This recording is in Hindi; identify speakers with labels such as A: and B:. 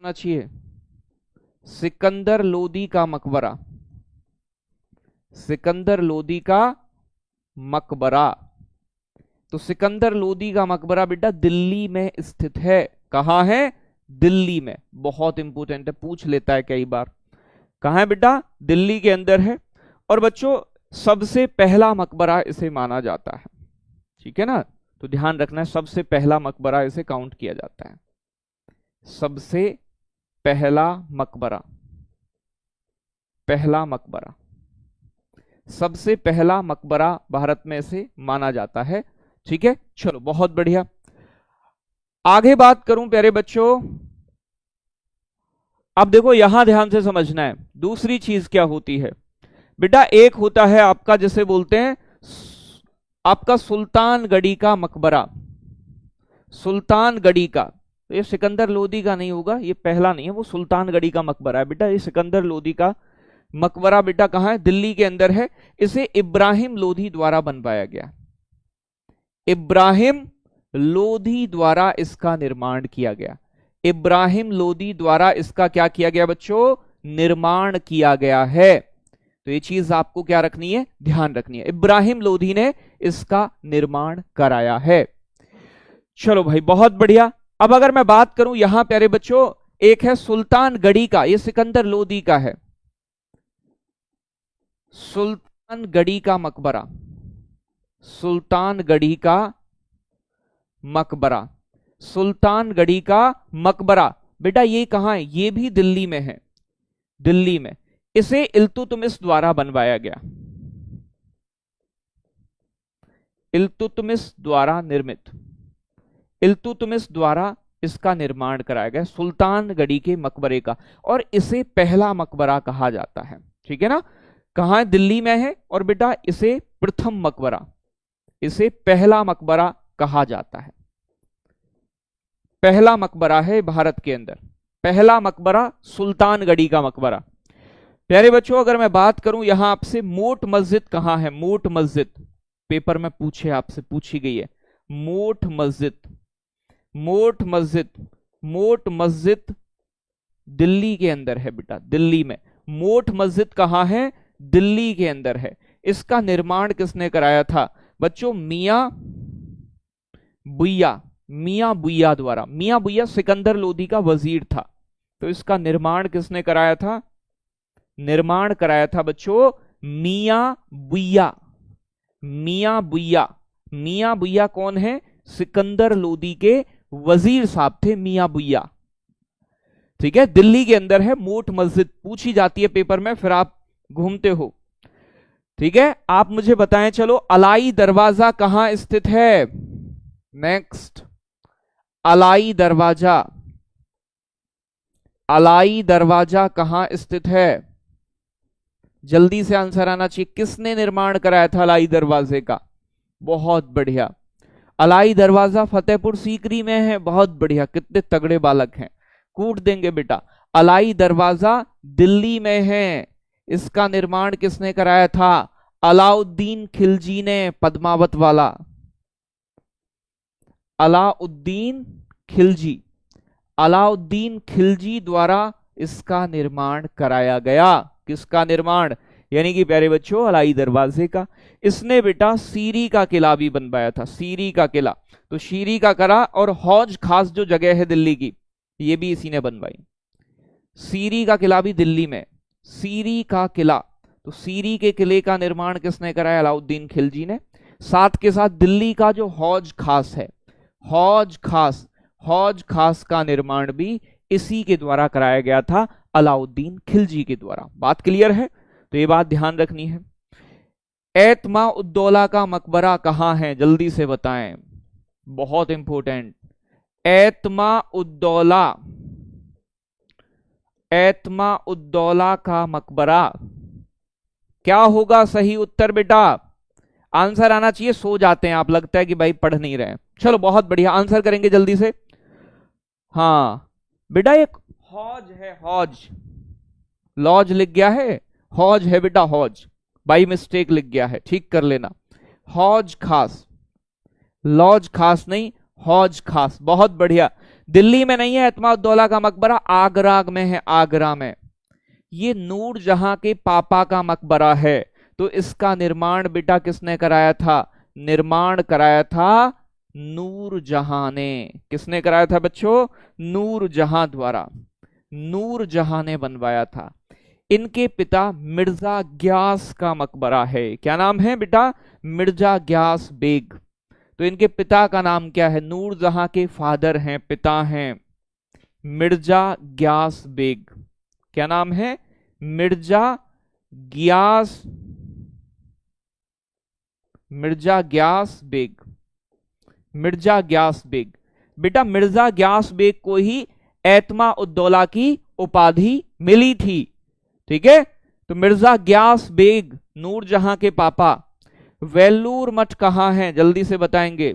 A: आना चाहिए सिकंदर लोदी का मकबरा। सिकंदर लोदी का मकबरा। तो सिकंदर लोदी का मकबरा बेटा दिल्ली में स्थित है। कहां है? दिल्ली में। बहुत इंपोर्टेंट है, पूछ लेता है कई बार। कहां है बेटा? दिल्ली के अंदर है। और बच्चों सबसे पहला मकबरा इसे माना जाता है। ठीक है ना, तो ध्यान रखना है, सबसे पहला मकबरा इसे काउंट किया जाता है। सबसे पहला मकबरा, पहला मकबरा, सबसे पहला मकबरा भारत में से माना जाता है। ठीक है, चलो बहुत बढ़िया। आगे बात करूं प्यारे बच्चों, अब देखो यहां ध्यान से समझना है। दूसरी चीज क्या होती है बेटा? एक होता है आपका जिसे बोलते हैं आपका सुल्तानगढ़ी का मकबरा। सुल्तानगढ़ी का, तो ये सिकंदर लोदी का नहीं होगा, ये पहला नहीं है, वो सुल्तानगढ़ी का मकबरा है बेटा। ये सिकंदर लोदी का मकबरा बेटा कहां है? दिल्ली के अंदर है। इसे इब्राहिम लोधी द्वारा बनवाया गया। इब्राहिम लोधी द्वारा इसका निर्माण किया गया। इब्राहिम लोधी द्वारा इसका क्या किया गया बच्चों? निर्माण किया गया है। तो ये चीज आपको क्या रखनी है? ध्यान रखनी है। इब्राहिम लोधी ने इसका निर्माण कराया है। चलो भाई बहुत बढ़िया। अब अगर मैं बात करूं यहां प्यारे बच्चों, एक है सुल्तानगढ़ी का, ये सिकंदर लोदी का है। सुल्तानगढ़ी का मकबरा, सुल्तानगढ़ी का मकबरा, सुल्तानगढ़ी का मकबरा बेटा ये कहां है? ये भी दिल्ली में है। दिल्ली में। इसे इल्तुतमिश द्वारा बनवाया गया। इल्तुतमिश द्वारा निर्मित, इल्तुतमिश द्वारा इसका निर्माण कराया गया सुल्तानगढ़ी के मकबरे का। और इसे पहला मकबरा कहा जाता है। ठीक है ना, कहां? दिल्ली में है। और बेटा इसे प्रथम मकबरा, इसे पहला मकबरा कहा जाता है। पहला मकबरा है भारत के अंदर, पहला मकबरा सुल्तानगढ़ी का मकबरा। प्यारे बच्चों अगर मैं बात करूं यहां आपसे, मोट मस्जिद कहां है? मोट मस्जिद पेपर में पूछे, आपसे पूछी गई है। मोट मस्जिद, मोट मस्जिद, मोट मस्जिद दिल्ली के अंदर है बेटा, दिल्ली में। मोट मस्जिद कहां है? दिल्ली के अंदर है। इसका निर्माण किसने कराया था बच्चों? मियां बुइया, मियां बुइया द्वारा। मियां बुइया सिकंदर लोदी का वजीर था। तो इसका निर्माण किसने कराया था? निर्माण कराया था बच्चों मियां बुइया। मियां बुइया, मियां बुइया कौन है? सिकंदर लोदी के वजीर साहब थे मियां बुइया। ठीक है, दिल्ली के अंदर है मोट मस्जिद, पूछी जाती है पेपर में, फिर आप घूमते हो। ठीक है, आप मुझे बताएं चलो अलाई दरवाजा कहां स्थित है? नेक्स्ट, अलाई दरवाजा, अलाई दरवाजा कहां स्थित है? जल्दी से आंसर आना चाहिए। किसने निर्माण कराया था अलाई दरवाजे का? बहुत बढ़िया, अलाई दरवाजा फतेहपुर सीकरी में है। बहुत बढ़िया, कितने तगड़े बालक हैं, कूट देंगे बेटा। अलाई दरवाजा दिल्ली में है। इसका निर्माण किसने कराया था? अलाउद्दीन खिलजी ने, पद्मावत वाला। अलाउद्दीन खिलजी, अलाउद्दीन खिलजी द्वारा इसका निर्माण कराया गया। किसका निर्माण? यानी कि प्यारे बच्चों अलाई दरवाजे का। इसने बेटा सीरी का किला भी बनवाया था, सीरी का किला। तो सीरी का किला और हौज खास जो जगह है दिल्ली की, ये भी इसी ने बनवाई। सीरी का किला भी दिल्ली में, सीरी का किला। तो सीरी के किले का निर्माण किसने कराया? अलाउद्दीन खिलजी ने। साथ के साथ दिल्ली का जो हौज खास है, हौज खास, हौज खास का निर्माण भी इसी के द्वारा कराया गया था, अलाउद्दीन खिलजी के द्वारा। बात क्लियर है? तो ये बात ध्यान रखनी है। एतमा उद्दौला का मकबरा कहां है? जल्दी से बताएं, बहुत इंपॉर्टेंट। एतमा उद्दौला, एतमा उद्दौला का मकबरा क्या होगा सही उत्तर बेटा? आंसर आना चाहिए, सो जाते हैं आप, लगता है कि भाई पढ़ नहीं रहे। चलो बहुत बढ़िया, आंसर करेंगे जल्दी से। हाँ बेटा एक हौज है, हौज, लॉज लिख गया है, हौज है बेटा, हौज बाई मिस्टेक लिख गया है, ठीक कर लेना। हौज खास, लॉज खास नहीं, हौज खास। बहुत बढ़िया। दिल्ली में नहीं है एतमाउद्दौला का मकबरा, आगरा में है, आगरा में। ये नूर जहां के पापा का मकबरा है, तो इसका निर्माण बेटा किसने कराया था? निर्माण कराया था नूर जहां ने। किसने कराया था बच्चों? नूर जहां द्वारा, नूर जहां ने बनवाया था। इनके पिता मिर्जा ग्यास का मकबरा है। क्या नाम है बेटा? मिर्जा ग्यास बेग। तो इनके पिता का नाम क्या है? नूर जहां के फादर हैं, पिता हैं मिर्जा ग्यास बेग। क्या नाम है? मिर्जा ग्यास, मिर्जा ग्यास बेग, मिर्जा ग्यास बेग। बेटा मिर्जा ग्यास बेग को ही एतमा उद्दौला की उपाधि मिली थी। ठीक है, तो मिर्जा ग्यास बेग नूर जहां के पापा। वेल्लूर मठ कहां है? जल्दी से बताएंगे।